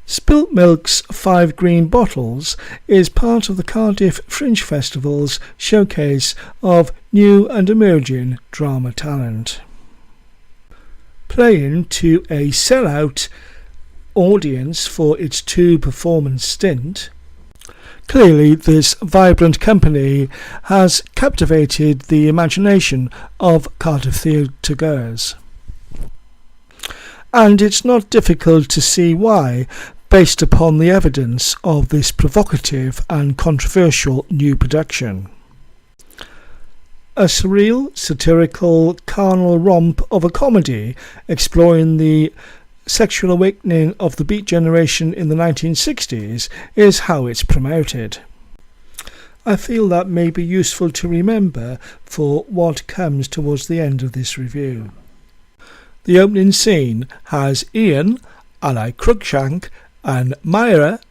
Spilt Milk's 5 Green Bottles is part of the Cardiff Fringe Festival's showcase of new and emerging drama talent. Playing to a sellout audience for its 2-performance stint, clearly this vibrant company has captivated the imagination of Cardiff theatre goers. And it's not difficult to see why, based upon the evidence of this provocative and controversial new production. A surreal, satirical, carnal romp of a comedy exploring the sexual awakening of the Beat generation in the 1960s is how it's promoted. I feel that may be useful to remember for what comes towards the end of this review. The opening scene has Ian, ally Cruikshank, and Myra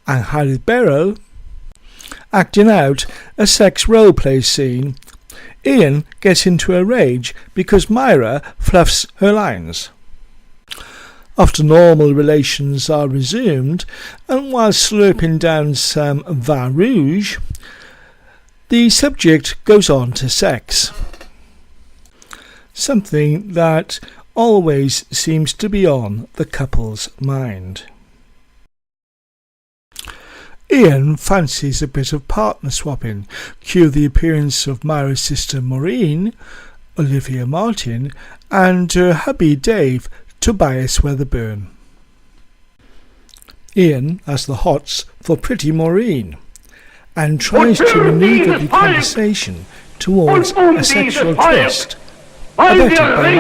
and Harry Barrow acting out a sex role-play scene. Ian gets into a rage because Myra fluffs her lines. After normal relations are resumed, and while slurping down some vin rouge, the subject goes on to sex. Something that always seems to be on the couple's mind. Ian fancies a bit of partner swapping. Cue the appearance of Myra's sister Maureen, Olivia Martin, and her hubby Dave, Tobias Weatherburn. Ian has the hots for pretty Maureen and tries to maneuver the conversation towards a sexual twist, abetted by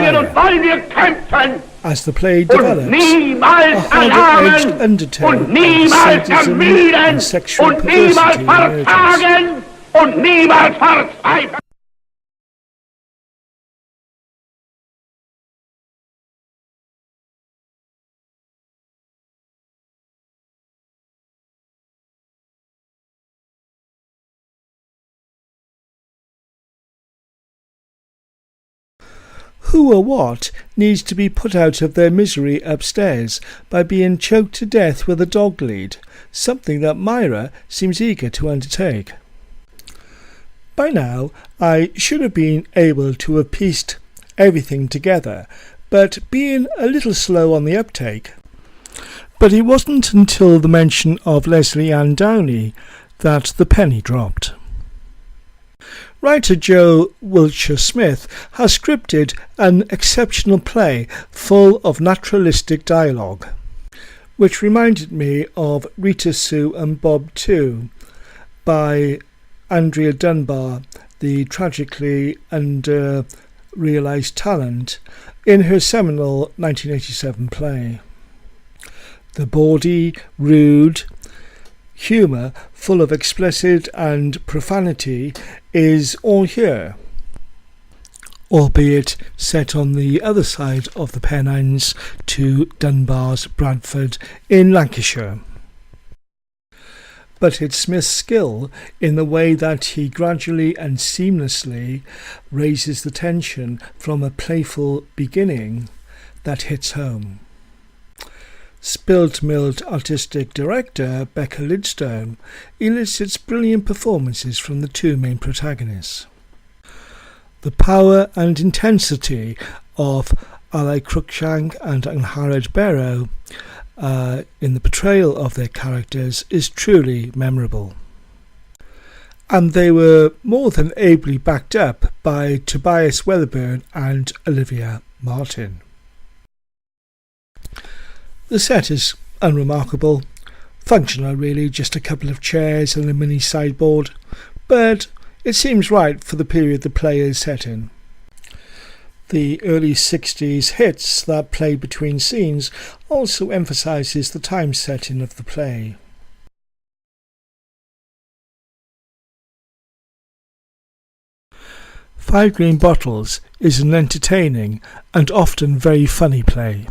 Myra. As the play develops, a hard-edged undertone of sadism and sexual perversity emerges. Who or what needs to be put out of their misery upstairs by being choked to death with a dog lead, something that Myra seems eager to undertake. By now I should have been able to have pieced everything together, but being a little slow on the uptake. But it wasn't until the mention of Leslie Ann Downey that the penny dropped. Writer Joe Wiltshire-Smith has scripted an exceptional play full of naturalistic dialogue, which reminded me of Rita Sue and Bob Too by Andrea Dunbar, the tragically under-realised talent, in her seminal 1987 play. The bawdy, rude humour, full of explicit and profanity, is all here, albeit set on the other side of the Pennines to Dunbar's Bradford in Lancashire. But it's Smith's skill in the way that he gradually and seamlessly raises the tension from a playful beginning that hits home. Spilt Milk artistic director Becca Lidstone elicits brilliant performances from the two main protagonists. The power and intensity of ally Cruikshank and Harrod Barrow in the portrayal of their characters is truly memorable. And they were more than ably backed up by Tobias Weatherburn and Olivia Martin. The set is unremarkable, functional really, just a couple of chairs and a mini sideboard, but it seems right for the period the play is set in. The early 60s hits that play between scenes also emphasises the time setting of the play. Five Green Bottles is an entertaining and often very funny play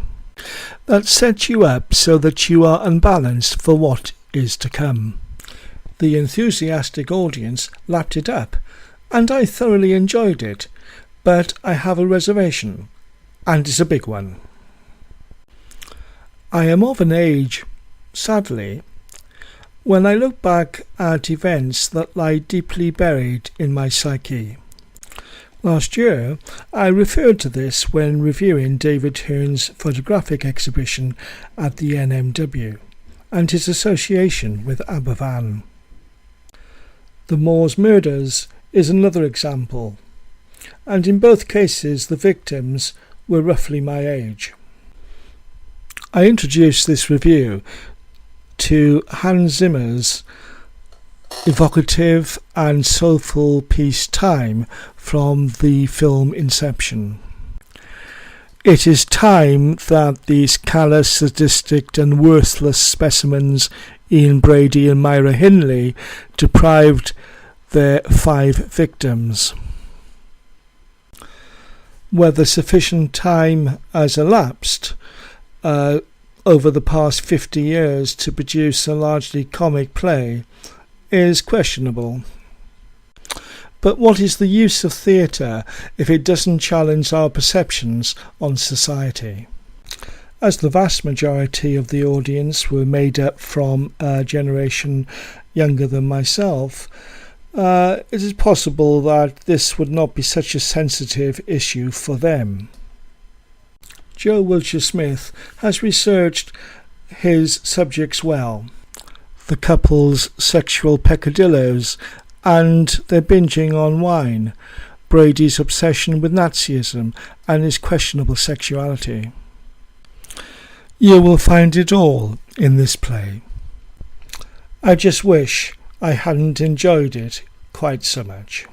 that sets you up so that you are unbalanced for what is to come. The enthusiastic audience lapped it up, and I thoroughly enjoyed it, but I have a reservation, and it's a big one. I am of an age Sadly, when I look back at events that lie deeply buried in my psyche. Last year, I referred to this when reviewing David Hearn's photographic exhibition at the NMW and his association with Aberfan. The Moors murders is another example, and in both cases the victims were roughly my age. I introduced this review to Hans Zimmer's evocative and soulful piece Time from the film Inception. It is time that these callous, sadistic and worthless specimens Ian Brady and Myra Hindley deprived their 5 victims. Whether sufficient time has elapsed over the past 50 years to produce a largely comic play is questionable. But what is the use of theatre if it doesn't challenge our perceptions on society? As the vast majority of the audience were made up from a generation younger than myself, it is possible that this would not be such a sensitive issue for them. Joe Wiltshire-Smith has researched his subjects well. The couple's sexual peccadilloes and their binging on wine, Brady's obsession with Nazism and his questionable sexuality. You will find it all in this play. I just wish I hadn't enjoyed it quite so much.